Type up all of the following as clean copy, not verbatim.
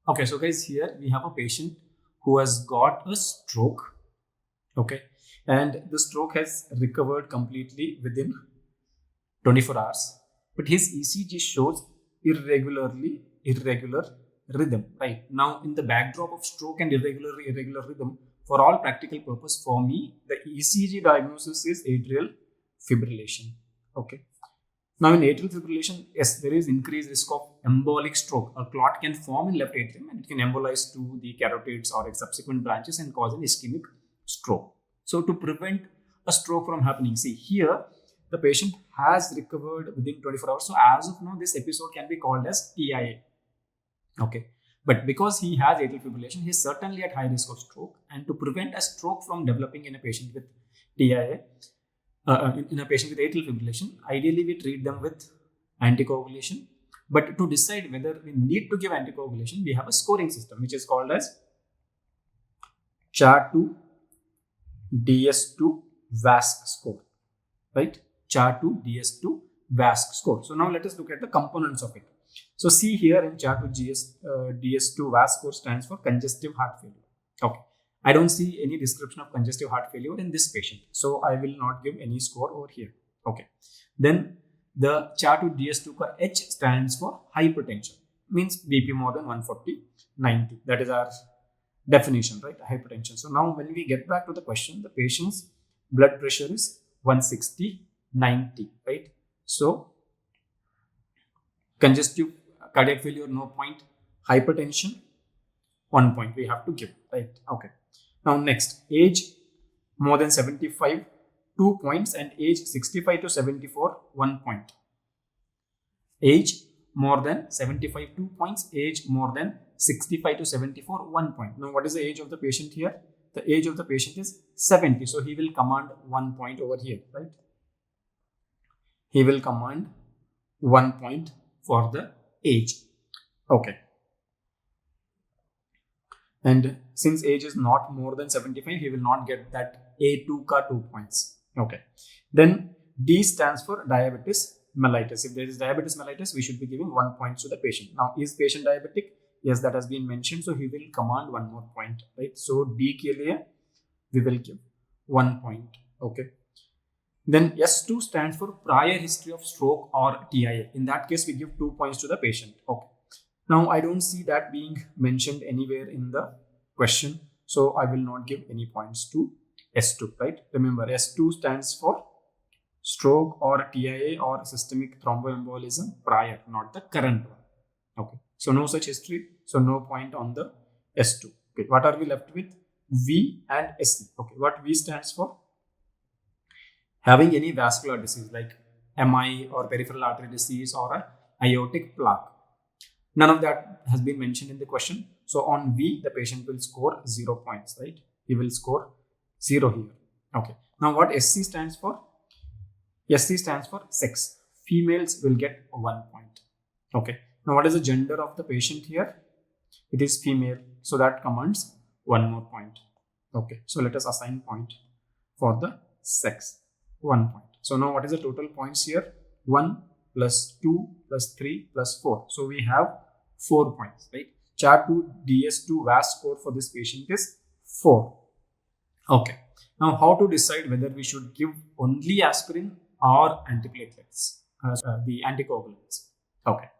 Okay, so guys, here we have a patient who has got a stroke. Okay, and the stroke has recovered completely within 24 hours, but his ECG shows irregular rhythm. Right now, in the backdrop of stroke and irregular rhythm, for all practical purpose, for me, the ECG diagnosis is atrial fibrillation. Okay. Now, in atrial fibrillation, yes, there is increased risk of embolic stroke. A clot can form in left atrium and it can embolize to the carotids or its subsequent branches and cause an ischemic stroke. So, to prevent a stroke from happening, see here, the patient has recovered within 24 hours. So, as of now, this episode can be called as TIA. Okay. But because he has atrial fibrillation, he is certainly at high risk of stroke. And to prevent a stroke from developing in a patient with TIA, in a patient with atrial fibrillation, ideally we treat them with anticoagulation. But to decide whether we need to give anticoagulation, we have a scoring system which is called as CHA2 DS2 VASC score, right? CHA2 DS2 VASC score. So now let us look at the components of it. So see here in CHA2 DS2 VASC score stands for congestive heart failure. Okay. I don't see any description of congestive heart failure in this patient. So I will not give any score over here. Okay. Then the CHA2 DS2 ka H stands for hypertension. Means BP more than 140/90. That is our definition, right? Hypertension. So now when we get back to the question, the patient's blood pressure is 160/90, right? So congestive cardiac failure, no point. Hypertension, 1 point we have to give, right? Okay. Now next, age more than 75, 2 points, and age 65 to 74, 1 point. Age more than 75, 2 points, age more than 65 to 74, 1 point. Now what is the age of the patient here? The age of the patient is 70, so he will command 1 point over here, right? He will command 1 point for the age. Okay. And since age is not more than 75, he will not get that A2 ka 2 points. Okay. Then D stands for diabetes mellitus. If there is diabetes mellitus, we should be giving 1 point to the patient. Now, is patient diabetic? Yes, that has been mentioned. So he will command 1 more point, right? So D ke liye we will give 1 point. Okay. Then S2 stands for prior history of stroke or TIA. In that case, we give 2 points to the patient. Okay. Now, I don't see that being mentioned anywhere in the question. So I will not give any points to S2, right? Remember, S2 stands for stroke or TIA or systemic thromboembolism prior, not the current one. Okay. So no such history. So no point on the S2. Okay. What are we left with? V and SC. Okay. What V stands for? Having any vascular disease like MI or peripheral artery disease or a aortic plaque. None of that has been mentioned in the question. So on V, the patient will score 0 points, right? He will score 0 here. Okay. Now what SC stands for? SC stands for sex. Females will get 1 point. Okay. Now what is the gender of the patient here? It is female. So that commands 1 more point. Okay. So let us assign point for the sex. 1 point. So now what is the total points here? 1 plus 2 plus 3 plus 4. So we have 4 points, right? CHA2 DS2 VAS score for this patient is 4. Okay. Now how to decide whether we should give only aspirin or antiplatelets, the anticoagulants. Okay.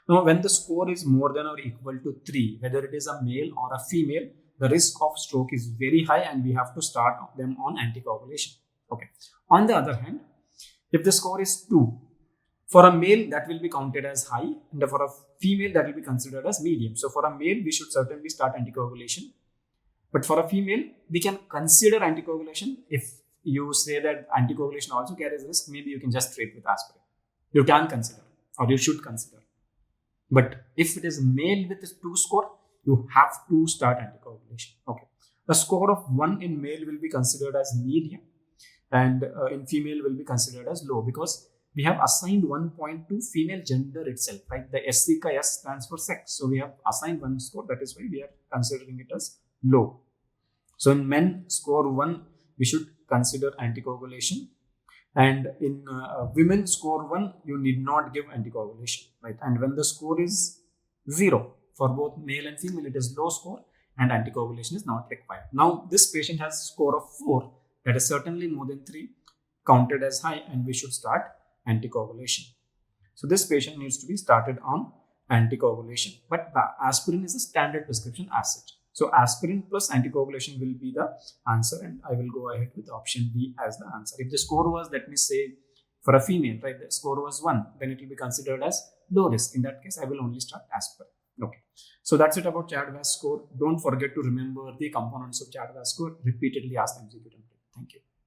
Now when the score is more than or equal to 3, whether it is a male or a female, the risk of stroke is very high and we have to start them on anticoagulation. Okay. On the other hand, if the score is 2, for a male that will be counted as high and for a female that will be considered as medium. So for a male, we should certainly start anticoagulation. But for a female, we can consider anticoagulation. If you say that anticoagulation also carries risk, maybe you can just treat with aspirin. You can consider or you should consider. But if it is male with a 2 score, you have to start anticoagulation. Okay. A score of 1 in male will be considered as medium and in female will be considered as low because we have assigned 1 point to female gender itself, right? The SC ka S stands for sex. So we have assigned 1 score. That is why we are considering it as low. So in men score 1, we should consider anticoagulation. And in women score 1, you need not give anticoagulation, right? And when the score is 0, For both male and female, it is low score and anticoagulation is not required. Now, this patient has a score of 4, that is certainly more than 3, counted as high, and we should start anticoagulation. So this patient needs to be started on anticoagulation, but aspirin is a standard prescription as such. So aspirin plus anticoagulation will be the answer, and I will go ahead with option B as the answer. If the score was, let me say, for a female, right, the score was 1, then it will be considered as low risk. In that case, I will only start aspirin. Okay. So that's it about CHA-DVAS score. Don't forget to remember the components of CHA-DVAS score. Repeatedly ask MCQ template. Thank you.